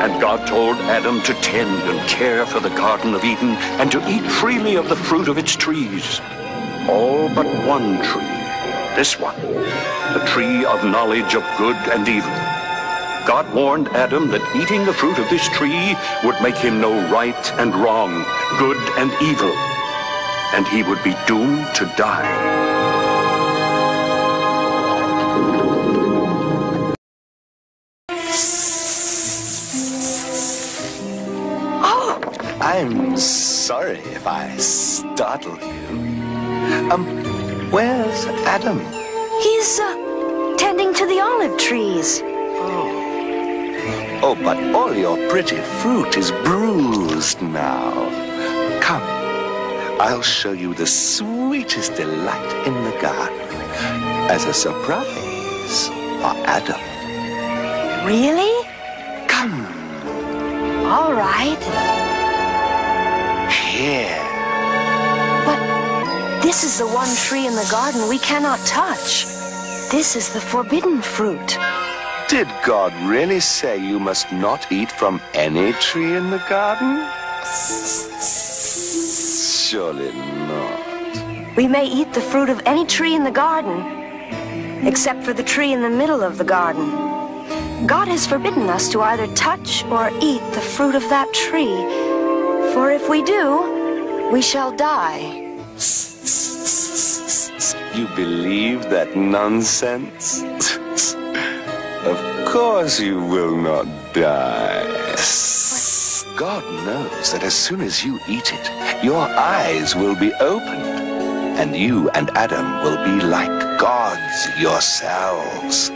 And God told Adam to tend and care for the Garden of Eden and to eat freely of the fruit of its trees. All but one tree, this one, the tree of knowledge of good and evil. God warned Adam that eating the fruit of this tree would make him know right and wrong, good and evil, and he would be doomed to die. I'm sorry if I startled you. Where's Adam? He's, tending to the olive trees. Oh, but all your pretty fruit is bruised now. Come, I'll show you the sweetest delight in the garden as a surprise for Adam. Really? Come. All right. Here. But this is the one tree in the garden we cannot touch. This is the forbidden fruit. Did God really say you must not eat from any tree in the garden? Surely not. We may eat the fruit of any tree in the garden, except for the tree in the middle of the garden. God has forbidden us to either touch or eat the fruit of that tree, for if we do, we shall die. You believe that nonsense? Of course you will not die. God knows that as soon as you eat it, your eyes will be opened, and you and Adam will be like gods yourselves.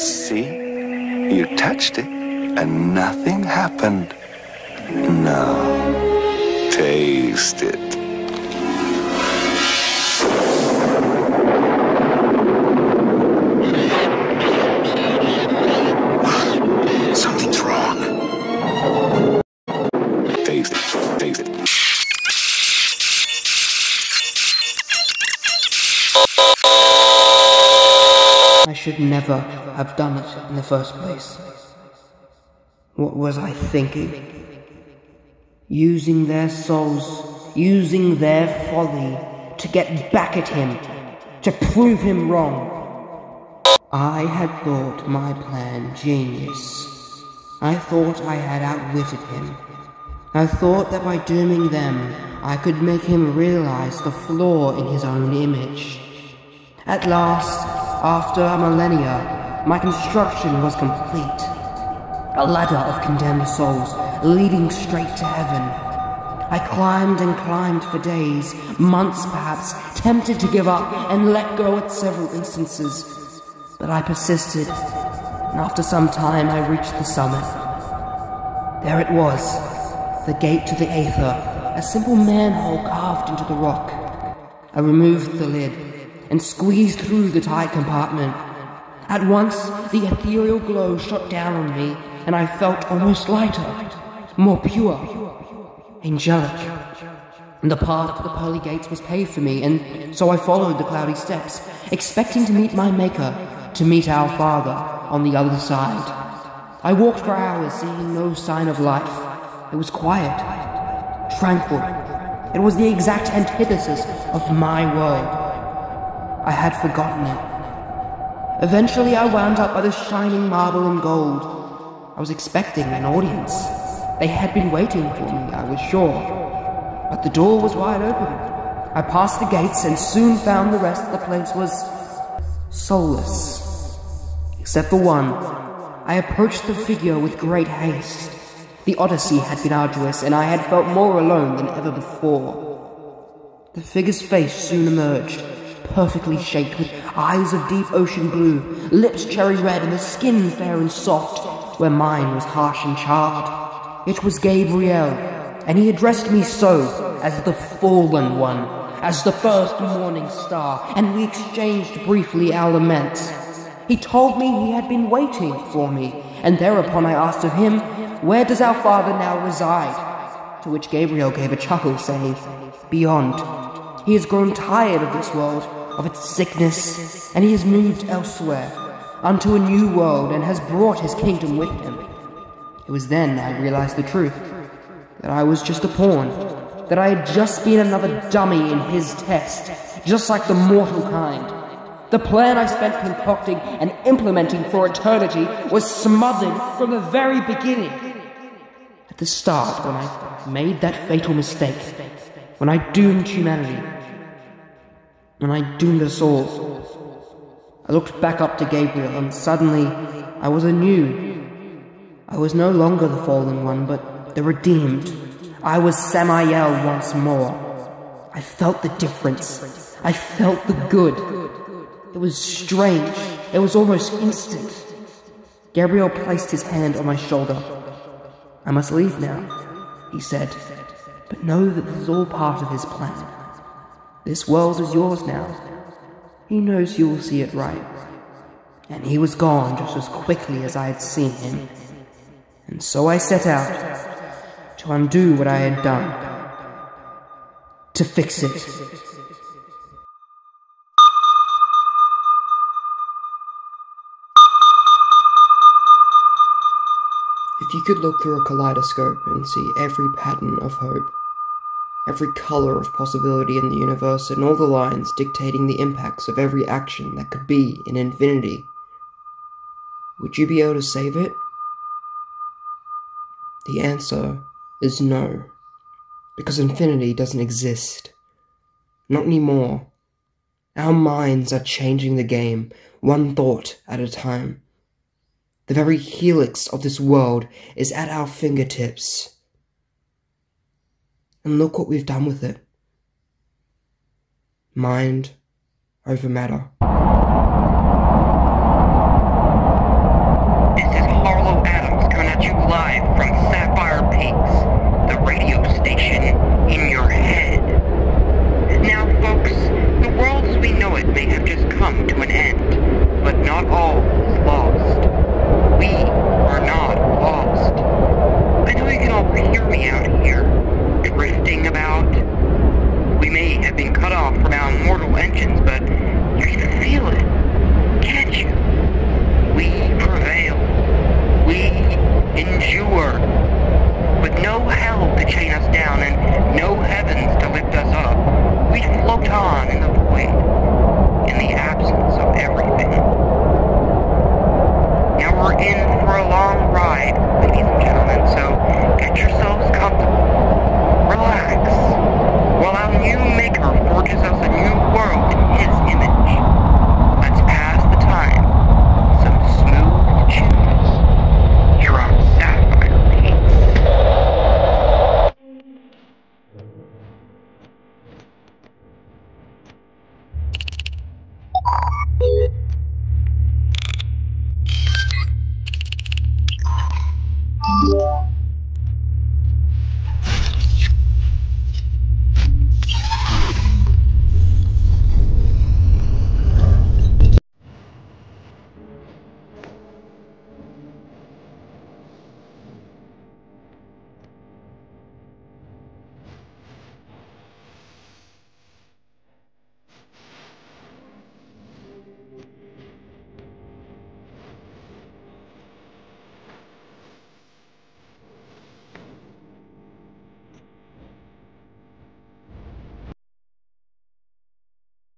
See? You touched it, and nothing happened. Now, taste it. Something's wrong. Taste it. Taste it. I should never have done it in the first place. What was I thinking? Using their souls, using their folly to get back at him, to prove him wrong. I had thought my plan genius. I thought I had outwitted him. I thought that by dooming them, I could make him realize the flaw in his own image. At last, after a millennia, my construction was complete. A ladder of condemned souls leading straight to heaven. I climbed and climbed for days, months perhaps, tempted to give up and let go at several instances. But I persisted, and after some time I reached the summit. There it was, the gate to the aether, a simple manhole carved into the rock. I removed the lid and squeezed through the tight compartment. At once, the ethereal glow shot down on me, and I felt almost lighter, more pure, angelic. And the path to the pearly gates was paved for me, and so I followed the cloudy steps, expecting to meet my Maker, to meet our Father on the other side. I walked for hours, seeing no sign of life. It was quiet, tranquil. It was the exact antithesis of my world. I had forgotten it. Eventually I wound up by the shining marble and gold. I was expecting an audience. They had been waiting for me, I was sure. But the door was wide open. I passed the gates and soon found the rest of the place was soulless. Except for one. I approached the figure with great haste. The odyssey had been arduous, and I had felt more alone than ever before. The figure's face soon emerged, perfectly shaped, with eyes of deep ocean blue, lips cherry red, and the skin fair and soft, where mine was harsh and charred. It was Gabriel, and he addressed me so, as the fallen one, as the first morning star, and we exchanged briefly our laments. He told me he had been waiting for me, and thereupon I asked of him, "Where does our Father now reside?" To which Gabriel gave a chuckle, saying, "Beyond. He has grown tired of this world, of its sickness, and he has moved elsewhere. unto a new world and has brought his kingdom with him. It was then I realized the truth, that I was just a pawn, that I had just been another dummy in his test, just like the mortal kind. The plan I spent concocting and implementing for eternity was smothered from the very beginning. At the start, when I made that fatal mistake, when I doomed humanity, when I doomed us all, I looked back up to Gabriel and suddenly I was anew. I was no longer the fallen one, but the redeemed. I was Samael once more. I felt the difference. I felt the good. It was strange. It was almost instant. Gabriel placed his hand on my shoulder. I must leave now, he said, but know that this is all part of his plan. This world is yours now. He knows you will see it right. And he was gone just as quickly as I had seen him. And so I set out to undo what I had done. To fix it. If you could look through a kaleidoscope and see every pattern of hope, every color of possibility in the universe, and all the lines dictating the impacts of every action that could be in infinity, would you be able to save it? The answer is no, because infinity doesn't exist. Not anymore. Our minds are changing the game, one thought at a time. The very helix of this world is at our fingertips. And look what we've done with it. Mind over matter. This is Harlow Adams coming at you live from Sapphire Peaks, the radio station in your head. Now, folks, the world as we know it may have just come to an end, but not all is lost. We are not lost. I know you can all hear me out here, drifting about. We may have been cut off from our mortal engines, but you can feel it, can't you? We prevail. We endure. With no hell to chain us down and no heavens to lift us up, we float on in the void, in the absence of everything. Now we're in for a long ride,